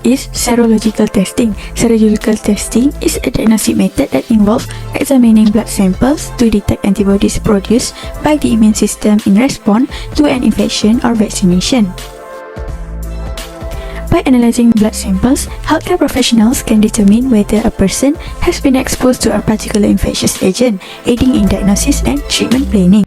is serological testing. Serological testing is a diagnostic method that involves examining blood samples to detect antibodies produced by the immune system in response to an infection or vaccination. By analyzing blood samples, healthcare professionals can determine whether a person has been exposed to a particular infectious agent, aiding in diagnosis and treatment planning.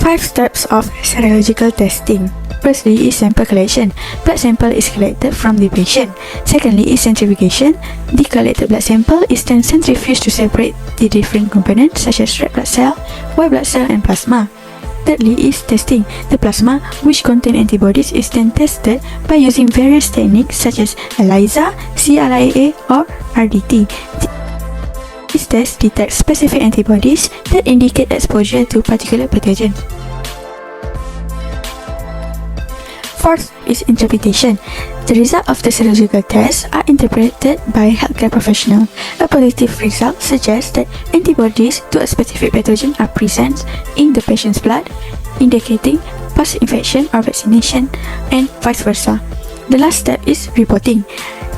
5 steps of serological testing. Firstly is sample collection. Blood sample is collected from the patient. Secondly is centrifugation. The collected blood sample is then centrifuged to separate the different components such as red blood cell, white blood cell, and plasma. Thirdly is testing. The plasma, which contain antibodies, is then tested by using various techniques such as ELISA, CLIA, or RDT. This test detects specific antibodies that indicate exposure to particular pathogen. Fourth is interpretation. The result of the serological test are interpreted by healthcare professionals. A positive result suggests that antibodies to a specific pathogen are present in the patient's blood, indicating past infection or vaccination, and vice versa. The last step is reporting.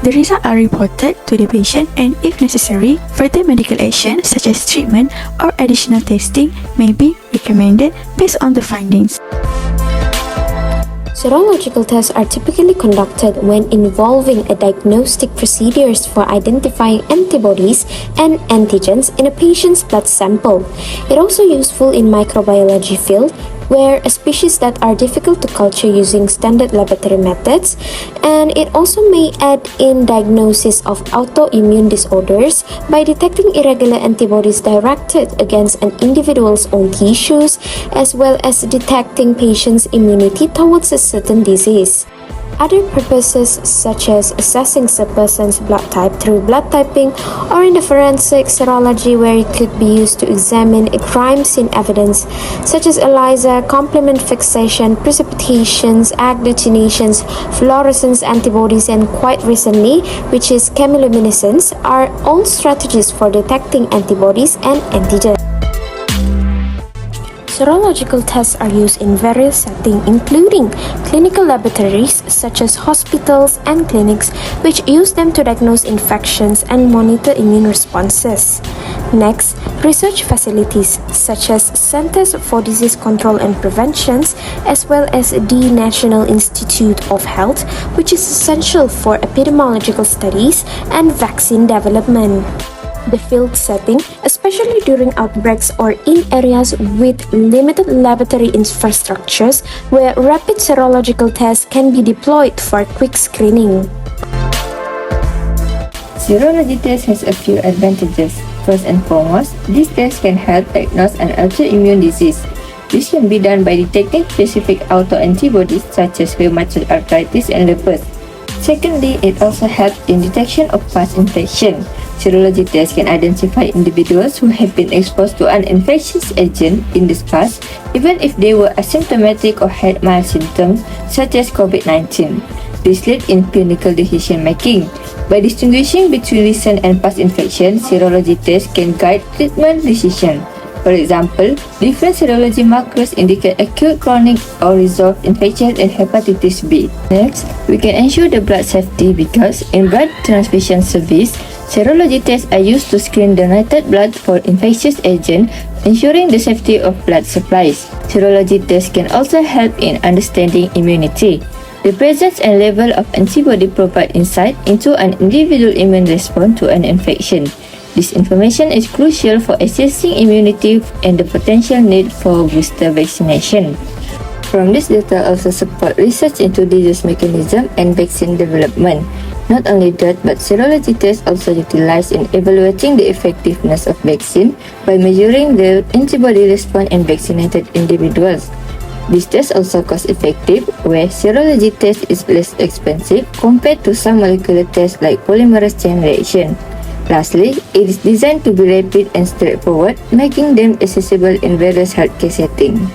The results are reported to the patient, and if necessary, further medical action such as treatment or additional testing may be recommended based on the findings. Serological tests are typically conducted when involving a diagnostic procedures for identifying antibodies and antigens in a patient's blood sample. It also useful in microbiology field, where a species that are difficult to culture using standard laboratory methods, and it also may aid in diagnosis of autoimmune disorders by detecting irregular antibodies directed against an individual's own tissues, as well as detecting patients' immunity towards a certain disease. Other purposes such as assessing a person's blood type through blood typing, or in the forensic serology where it could be used to examine a crime scene evidence such as ELISA, complement fixation, precipitations, agglutinations, fluorescence antibodies, and quite recently, which is chemiluminescence, are all strategies for detecting antibodies and antigens. Serological tests are used in various settings, including clinical laboratories such as hospitals and clinics, which use them to diagnose infections and monitor immune responses. Next, research facilities such as Centers for Disease Control and Prevention, as well as the National Institute of Health, which is essential for epidemiological studies and vaccine development. The field setting, especially during outbreaks or in areas with limited laboratory infrastructures, where rapid serological tests can be deployed for quick screening. Serology test has a few advantages. First and foremost, this test can help diagnose an autoimmune disease. This can be done by detecting specific autoantibodies such as rheumatoid arthritis and lupus. Secondly, it also helps in detection of past infection. Serology tests can identify individuals who have been exposed to an infectious agent in the past, even if they were asymptomatic or had mild symptoms, such as COVID-19. This leads in clinical decision making. By distinguishing between recent and past infections, serology tests can guide treatment decisions. For example, different serology markers indicate acute, chronic, or resolved infections and hepatitis B. Next, we can ensure the blood safety because in blood transfusion service, serology tests are used to screen donated blood for infectious agents, ensuring the safety of blood supplies. Serology tests can also help in understanding immunity. The presence and level of antibody provide insight into an individual immune response to an infection. This information is crucial for assessing immunity and the potential need for booster vaccination. From this data also support research into disease mechanism and vaccine development. Not only that, but serology tests also utilized in evaluating the effectiveness of vaccine by measuring the antibody response in vaccinated individuals. This test also cost-effective, where serology test is less expensive compared to some molecular tests like polymerase chain reaction. Lastly, it is designed to be rapid and straightforward, making them accessible in various healthcare settings.